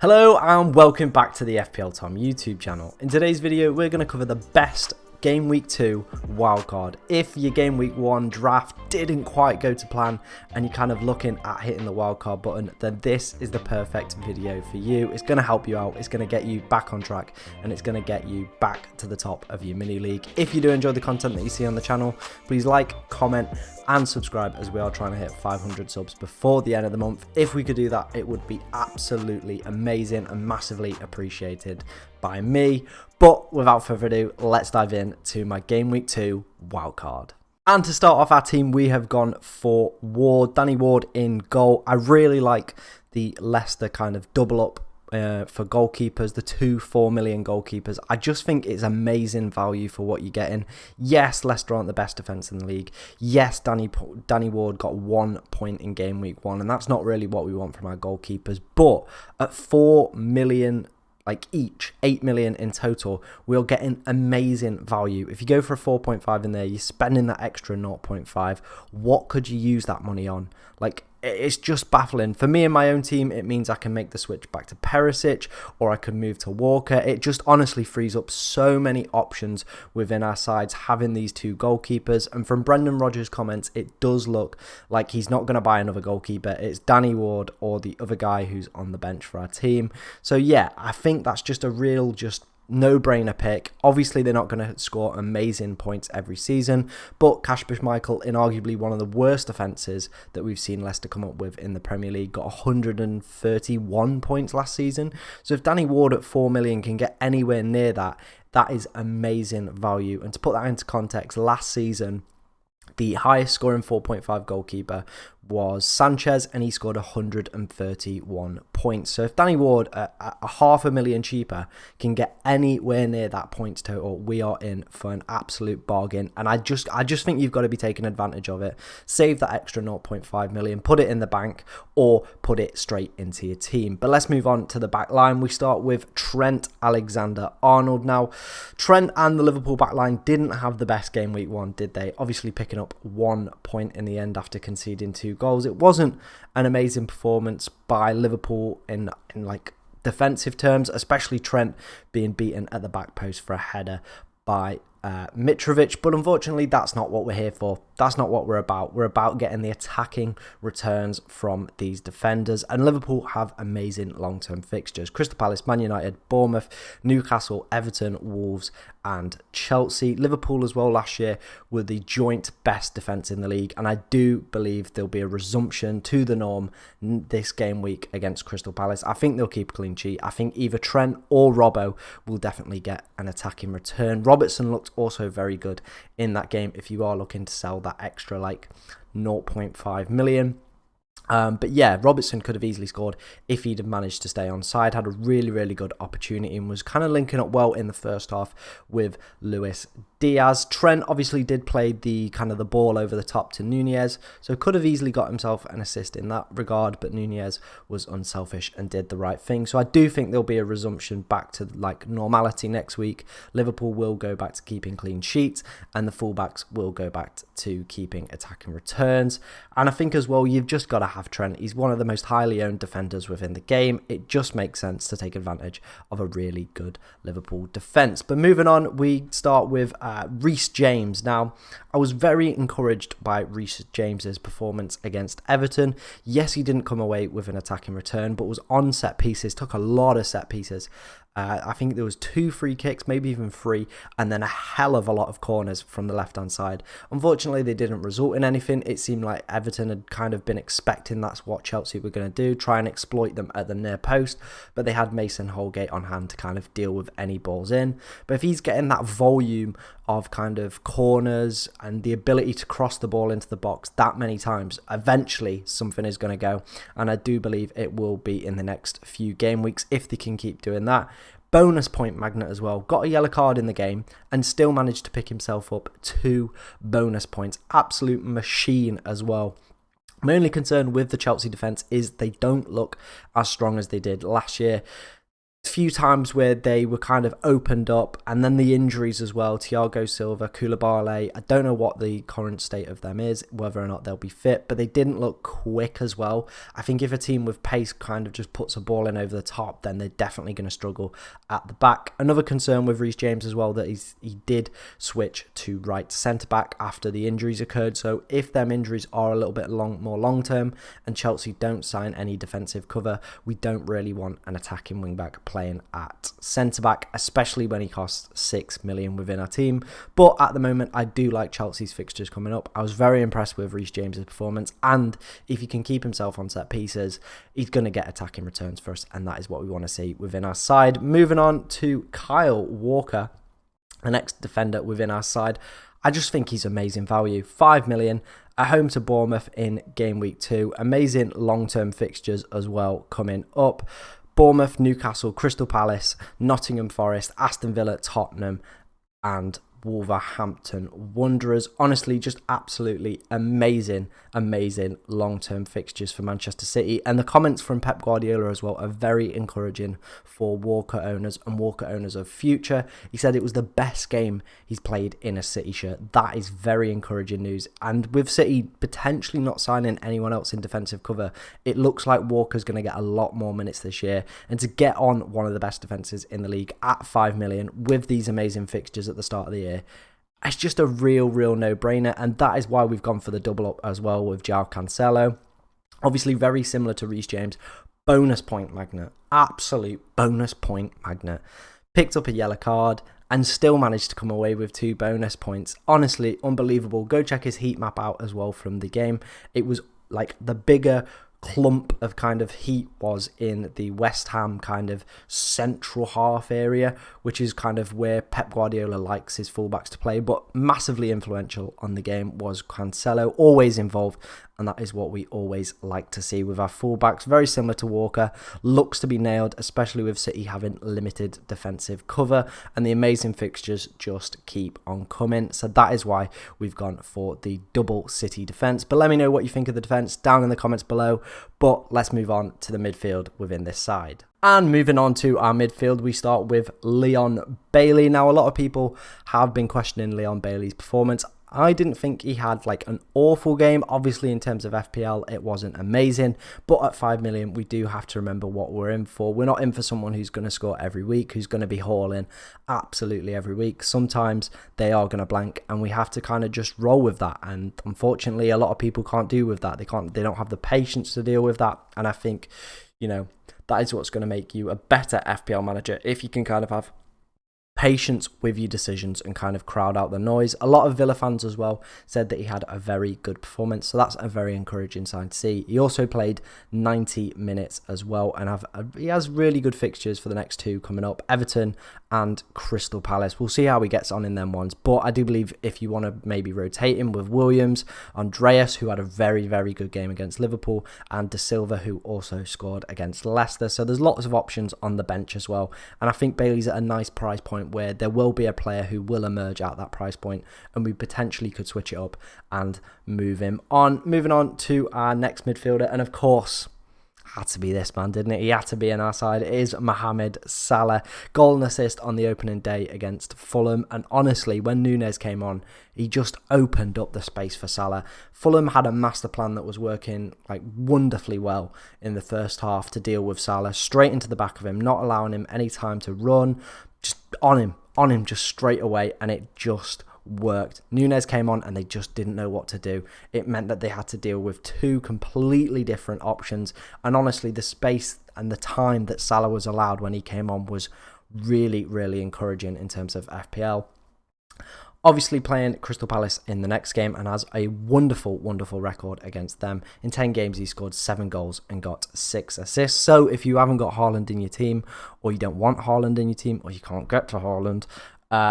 Hello and welcome back to the FPL Tom YouTube channel. In today's video we're going to cover the best Game Week 2 wildcard. If your Game Week 1 draft didn't quite go to plan and you're kind of looking at hitting the wildcard button, then this is the perfect video for you. It's going to help you out, it's going to get you back on track, and it's going to get you back to the top of your mini league. If you do enjoy the content that you see on the channel, please like, comment and subscribe, as we are trying to hit 500 subs before the end of the month. If we could do that, it would be absolutely amazing and massively appreciated by me. But without further ado, let's dive in to my Game Week 2 wildcard. And to start off our team, we have gone for Ward, Danny Ward in goal. I really like the Leicester kind of double up for goalkeepers, the 2 4 million goalkeepers. I just think it's amazing value for what you're getting. Yes, Leicester aren't the best defence in the league. Yes, Danny Ward got 1 point in Game Week 1, and that's not really what we want from our goalkeepers. But at 4 million like each, 8 million in total, we're getting amazing value. If you go for a 4.5 in there, you're spending that extra 0.5. What could you use that money on? Like, it's just baffling. For me and my own team, it means I can make the switch back to Perisic, or I could move to Walker. It just honestly frees up so many options within our sides, having these 2 goalkeepers. And from Brendan Rodgers' comments, it does look like he's not going to buy another goalkeeper. It's Danny Ward or the other guy who's on the bench for our team. So yeah, I think that's just a real no-brainer pick. Obviously, they're not going to score amazing points every season, but Kasper Schmeichel, in arguably one of the worst defences that we've seen Leicester come up with in the Premier League, got 131 points last season. So if Danny Ward at 4 million can get anywhere near that, that is amazing value. And to put that into context, last season, the highest scoring 4.5 goalkeeper was Sanchez, and he scored 131 points. So if Danny Ward at a $500,000 cheaper can get anywhere near that points total, we are in for an absolute bargain. And I just think you've got to be taking advantage of it. Save that extra 0.5 million, put it in the bank, or put it straight into your team. But let's move on to the back line. We start with Trent Alexander-Arnold. Now, Trent and the Liverpool back line didn't have the best Game Week 1, did they? Obviously picking up 1 point in the end after conceding 2 goals. It wasn't an amazing performance by Liverpool in like defensive terms, especially Trent being beaten at the back post for a header by Mitrovic, but unfortunately that's not what we're here for. That's not what we're about. We're about getting the attacking returns from these defenders, and Liverpool have amazing long-term fixtures: Crystal Palace, Man United, Bournemouth, Newcastle, Everton, Wolves and Chelsea. Liverpool as well last year were the joint best defence in the league, and I do believe there'll be a resumption to the norm this game week against Crystal Palace. I think they'll keep a clean sheet. I think either Trent or Robbo will definitely get an attacking return. Robertson looked also very good in that game if you are looking to sell that extra like 0.5 million. But yeah, Robertson could have easily scored if he'd have managed to stay on side. Had a really good opportunity and was kind of linking up well in the first half with Luis Diaz. Trent obviously did play the kind of the ball over the top to Nunez, so could have easily got himself an assist in that regard, but Nunez was unselfish and did the right thing. So I do think there'll be a resumption back to like normality next week. Liverpool will go back to keeping clean sheets, and the fullbacks will go back to keeping attacking returns. And I think as well, you've just got to have Trent. He's one of the most highly owned defenders within the game. It just makes sense to take advantage of a really good Liverpool defence. But moving on, we start with Reece James. Now, I was very encouraged by Reece James's performance against Everton. Yes, he didn't come away with an attacking return, but was on set pieces, took a lot of set pieces. I think there was 2 free kicks, maybe even 3, and then a hell of a lot of corners from the left-hand side. Unfortunately, they didn't result in anything. It seemed like Everton had kind of been expecting that's what Chelsea were going to do, try and exploit them at the near post, but they had Mason Holgate on hand to kind of deal with any balls in. But if he's getting that volume of kind of corners and the ability to cross the ball into the box that many times, eventually something is going to go, and I do believe it will be in the next few game weeks if they can keep doing that. Bonus point magnet as well. Got a yellow card in the game and still managed to pick himself up 2 bonus points. Absolute machine as well. My only concern with the Chelsea defence is they don't look as strong as they did last year. few times where they were kind of opened up, and then the injuries as well. Thiago Silva, Koulibaly, I don't know what the current state of them is, whether or not they'll be fit, but they didn't look quick as well. I think if a team with pace kind of just puts a ball in over the top, then they're definitely going to struggle at the back. Another concern with Reece James as well, that he did switch to right centre back after the injuries occurred. So if them injuries are a little bit more long term and Chelsea don't sign any defensive cover, we don't really want an attacking wing back playing at centre back, especially when he costs 6 million within our team. But at the moment, I do like Chelsea's fixtures coming up. I was very impressed with Reece James's performance, and if he can keep himself on set pieces, he's going to get attacking returns for us, and that is what we want to see within our side. Moving on to Kyle Walker, the next defender within our side. I just think he's amazing value. 5 million, at home to Bournemouth in game week 2. Amazing long-term fixtures as well coming up. Bournemouth, Newcastle, Crystal Palace, Nottingham Forest, Aston Villa, Tottenham, and Wolverhampton Wanderers. Honestly, just absolutely amazing long-term fixtures for Manchester City. And the comments from Pep Guardiola as well are very encouraging for Walker owners and Walker owners of future. He said it was the best game he's played in a City shirt. That is very encouraging news. And with City potentially not signing anyone else in defensive cover, it looks like Walker's going to get a lot more minutes this year. And to get on one of the best defences in the league at 5 million with these amazing fixtures at the start of the year, it's just a real no-brainer, and that is why we've gone for the double up as well with João Cancelo. Obviously very similar to Reece James. Bonus point magnet. Absolute bonus point magnet. Picked up a yellow card and still managed to come away with 2 bonus points. Honestly, unbelievable. Go check his heat map out as well from the game. It was like the bigger clump of kind of heat was in the West Ham kind of central half area, which is kind of where Pep Guardiola likes his fullbacks to play, but massively influential on the game was Cancelo, always involved, and that is what we always like to see with our fullbacks. Very similar to Walker, looks to be nailed, especially with City having limited defensive cover, and the amazing fixtures just keep on coming. So that is why we've gone for the double City defence. But let me know what you think of the defence down in the comments below. But let's move on to the midfield within this side. And moving on to our midfield, we start with Leon Bailey. Now, a lot of people have been questioning Leon Bailey's performance. I didn't think he had like an awful game. Obviously, in terms of FPL, it wasn't amazing. But at 5 million, we do have to remember what we're in for. We're not in for someone who's going to score every week, who's going to be hauling absolutely every week. Sometimes they are going to blank, and we have to kind of just roll with that. And unfortunately, a lot of people can't deal with that. They don't have the patience to deal with that. And I think, you know, that is what's going to make you a better FPL manager, if you can kind of have patience with your decisions and kind of crowd out the noise. A lot of Villa fans as well said that he had a very good performance, so that's a very encouraging sign to see. He also played 90 minutes as well, and he has really good fixtures for the next 2 coming up, Everton and Crystal Palace. We'll see how he gets on in them ones, but I do believe if you want to maybe rotate him with Williams, Andreas, who had a very good game against Liverpool, and De Silva, who also scored against Leicester. So there's lots of options on the bench as well, and I think Bailey's at a nice price point where there will be a player who will emerge at that price point, and we potentially could switch it up and move him on. Moving on to our next midfielder, and of course, had to be this man, didn't it? He had to be on our side. It is Mohamed Salah. Goal and assist on the opening day against Fulham, and honestly, when Núñez came on, he just opened up the space for Salah. Fulham had a master plan that was working like wonderfully well in the first half to deal with Salah, straight into the back of him, not allowing him any time to run, just on him just straight away, and it just worked. Núñez came on and they just didn't know what to do. It meant that they had to deal with 2 completely different options, and honestly, the space and the time that Salah was allowed when he came on was really encouraging in terms of FPL. Obviously playing Crystal Palace in the next game, and has a wonderful record against them. In 10 games, he scored 7 goals and got 6 assists. So if you haven't got Halland in your team, or you don't want Halland in your team, or you can't get to Halland,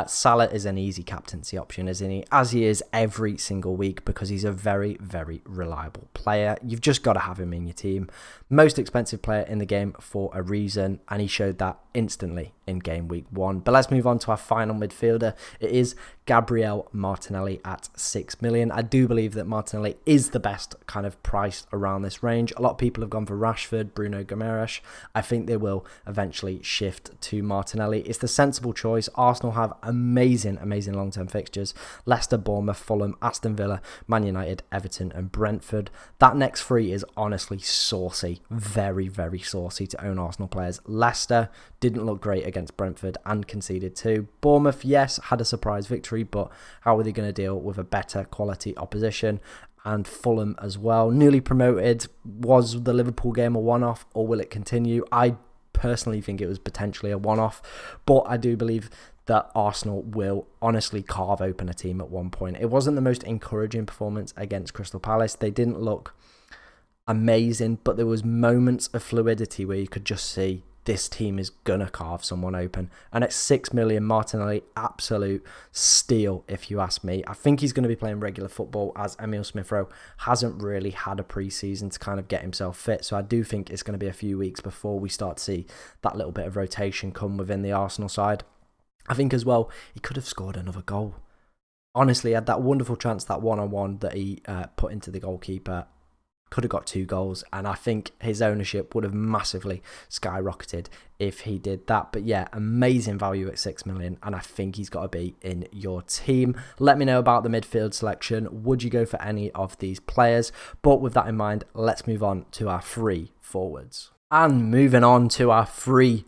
Salah is an easy captaincy option, isn't he? As he is every single week, because he's a very reliable player. You've just got to have him in your team. Most expensive player in the game for a reason, and he showed that instantly in game week 1. But let's move on to our final midfielder. It is Gabriel Martinelli at 6 million. I do believe that Martinelli is the best kind of price around this range. A lot of people have gone for Rashford, Bruno Guimaraes. I think they will eventually shift to Martinelli. It's the sensible choice. Arsenal have amazing long-term fixtures. Leicester, Bournemouth, Fulham, Aston Villa, Man United, Everton and Brentford. That next three is honestly saucy. Very saucy to own Arsenal players. Leicester didn't look great against Brentford and conceded 2. Bournemouth, yes, had a surprise victory, but how are they going to deal with a better quality opposition? And Fulham as well. Newly promoted. Was the Liverpool game a one-off, or will it continue? I personally think it was potentially a one-off, but I do believe that Arsenal will honestly carve open a team at one point. It wasn't the most encouraging performance against Crystal Palace. They didn't look amazing, but there was moments of fluidity where you could just see this team is gonna carve someone open. And at 6 million, Martinelli, absolute steal if you ask me. I think he's going to be playing regular football, as Emile Smith-Rowe hasn't really had a pre-season to kind of get himself fit. So I do think it's going to be a few weeks before we start to see that little bit of rotation come within the Arsenal side. I think as well, he could have scored another goal. Honestly, he had that wonderful chance, that one-on-one that he put into the goalkeeper. Could have got 2 goals, and I think his ownership would have massively skyrocketed if he did that. But yeah, amazing value at 6 million, and I think he's got to be in your team. Let me know about the midfield selection. Would you go for any of these players? But with that in mind, let's move on to our free forwards. And moving on to our free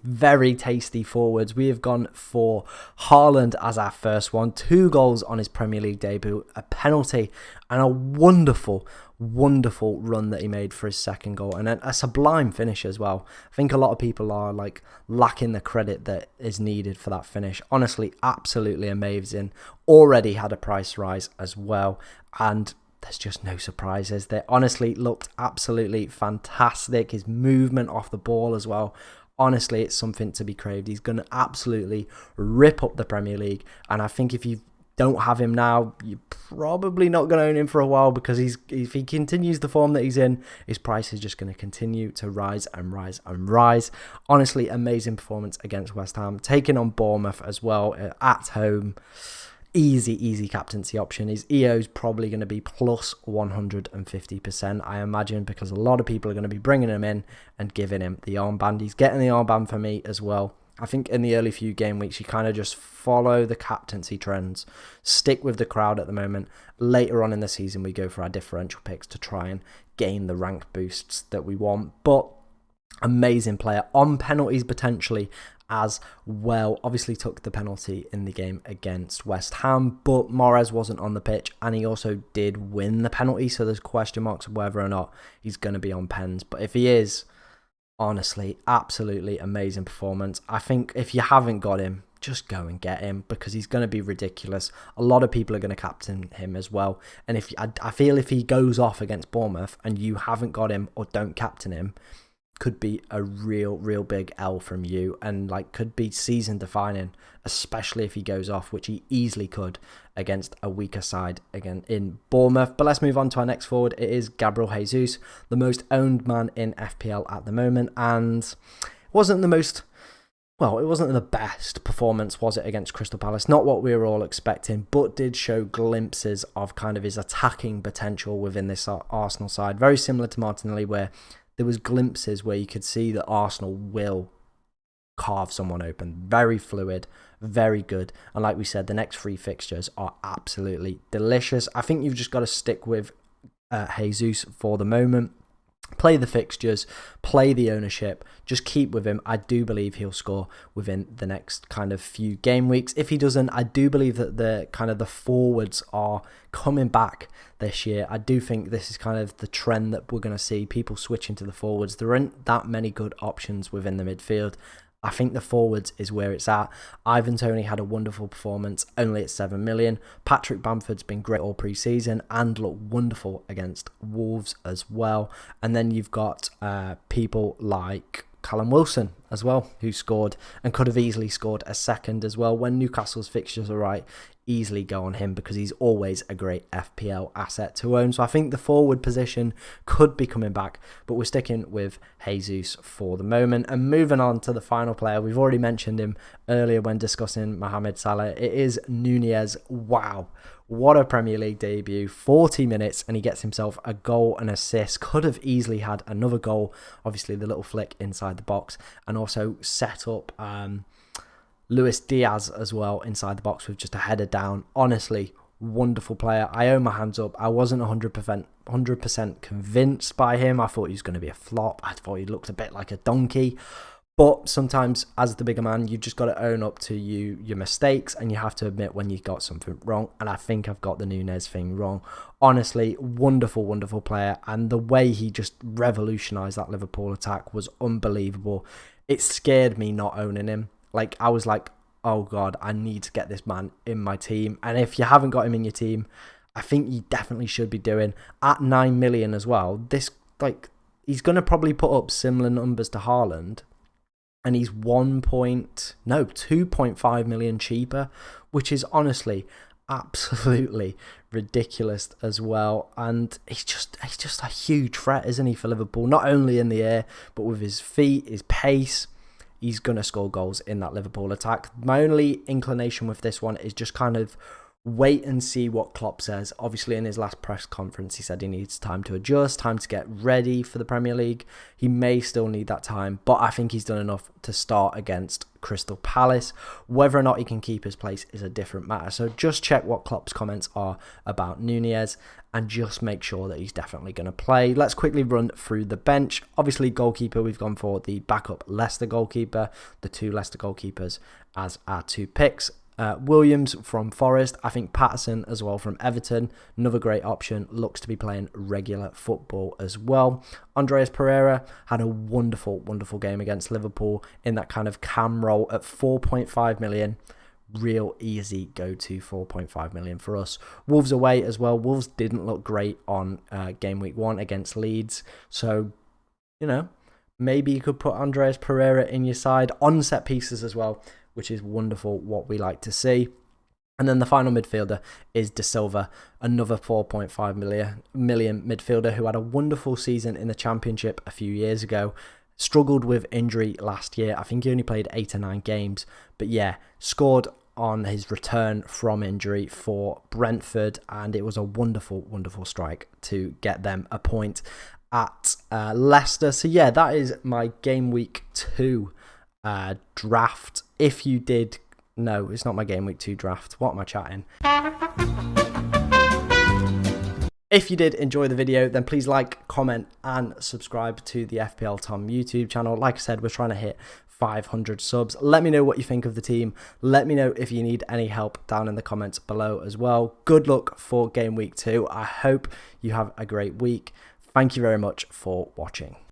very tasty forwards, we have gone for Halland as our first one. 2 goals on his Premier League debut, a penalty, and a wonderful run that he made for his second goal, and a sublime finish as well. I think a lot of people are like lacking the credit that is needed for that finish. Honestly, absolutely amazing. Already had a price rise as well, and there's just no surprises. They honestly looked absolutely fantastic. His movement off the ball as well. Honestly, it's something to be craved. He's going to absolutely rip up the Premier League. And I think if you don't have him now, you're probably not going to own him for a while, because if he continues the form that he's in, his price is just going to continue to rise and rise and rise. Honestly, amazing performance against West Ham. Taking on Bournemouth as well at home. Easy captaincy option. His EO's probably going to be plus 150%, I imagine, because a lot of people are going to be bringing him in and giving him the armband. He's getting the armband for me as well. I think in the early few game weeks, you kind of just follow the captaincy trends, stick with the crowd at the moment. Later on in the season, we go for our differential picks to try and gain the rank boosts that we want. But amazing player on penalties potentially as well. Obviously took the penalty in the game against West Ham, but Mahrez wasn't on the pitch, and he also did win the penalty, so there's question marks of whether or not he's going to be on pens. But if he is, honestly, absolutely amazing performance. I think if you haven't got him, just go and get him, because he's going to be ridiculous. A lot of people are going to captain him as well, and if I feel if he goes off against Bournemouth and you haven't got him or don't captain him, could be a real big L from you, and like could be season defining, especially if he goes off, which he easily could against a weaker side again in Bournemouth. But let's move on to our next forward. It is Gabriel Jesus, the most owned man in FPL at the moment, and it wasn't the best performance, was it, against Crystal Palace? Not what we were all expecting, but did show glimpses of kind of his attacking potential within this Arsenal side. Very similar to Martinelli, where there was glimpses where you could see that Arsenal will carve someone open. Very fluid, very good. And like we said, the next 3 fixtures are absolutely delicious. I think you've just got to stick with Jesus for the moment. Play the fixtures, play the ownership, just keep with him. I do believe he'll score within the next kind of few game weeks. If he doesn't, I do believe that the forwards are coming back this year. I do think this is kind of the trend that we're going to see, people switching to the forwards. There aren't that many good options within the midfield. I think the forwards is where it's at. Ivan Toney had a wonderful performance, only at 7 million. Patrick Bamford's been great all pre-season and looked wonderful against Wolves as well. And then you've got people like Callum Wilson as well, who scored and could have easily scored a second as well. When Newcastle's fixtures are right, easily go on him because he's always a great FPL asset to own. So I think the forward position could be coming back, but we're sticking with Jesus for the moment. And moving on to the final player, we've already mentioned him earlier when discussing Mohamed Salah. It is Nunez. Wow, what a Premier League debut. 40 minutes and he gets himself a goal and assist. Could have easily had another goal, obviously the little flick inside the box, and also set up Luis Diaz as well inside the box with just a header down. Honestly, wonderful player. I owe my hands up. I wasn't 100% convinced by him. I thought he was going to be a flop. I thought he looked a bit like a donkey. But sometimes, as the bigger man, you just got to own up to your mistakes, and you have to admit when you got something wrong. And I think I've got the Nunez thing wrong. Honestly, wonderful, wonderful player. And the way he just revolutionised that Liverpool attack was unbelievable. It scared me not owning him. Like, I was like, oh God, I need to get this man in my team. And if you haven't got him in your team, I think you definitely should be doing. At 9 million as well, this, like, he's going to probably put up similar numbers to Halland. And he's 2.5 million cheaper, which is honestly absolutely ridiculous as well. And he's just a huge threat, isn't he, for Liverpool? Not only in the air, but with his feet, his pace. He's going to score goals in that Liverpool attack. My only inclination with this one is just kind of wait and see what Klopp says. Obviously, in his last press conference, he said he needs time to adjust, time to get ready for the Premier League. He may still need that time, but I think he's done enough to start against Crystal Palace. Whether or not he can keep his place is a different matter. So just check what Klopp's comments are about Nunez and just make sure that he's definitely going to play. Let's quickly run through the bench. Obviously, goalkeeper, we've gone for the backup Leicester goalkeeper, the two Leicester goalkeepers as our two picks. Williams from Forest, I think Patterson as well from Everton, another great option, looks to be playing regular football as well. Andreas Pereira had a wonderful, wonderful game against Liverpool in that kind of cam role at 4.5 million. Real easy go-to 4.5 million for us. Wolves away as well. Wolves didn't look great on game week 1 against Leeds. So, you know, maybe you could put Andreas Pereira in your side on set pieces as well, which is wonderful, what we like to see. And then the final midfielder is De Silva, another 4.5 million midfielder who had a wonderful season in the Championship a few years ago. Struggled with injury last year. I think he only played 8 or 9 games. But yeah, scored on his return from injury for Brentford. And it was a wonderful, wonderful strike to get them a point at Leicester. So yeah, that is my Game Week 2 draft. If you did, no, it's not my Game Week 2 draft. What am I chatting? If you did enjoy the video, then please like, comment, and subscribe to the FPL Tom YouTube channel. Like I said, we're trying to hit 500 subs. Let me know what you think of the team. Let me know if you need any help down in the comments below as well. Good luck for Game Week 2. I hope you have a great week. Thank you very much for watching.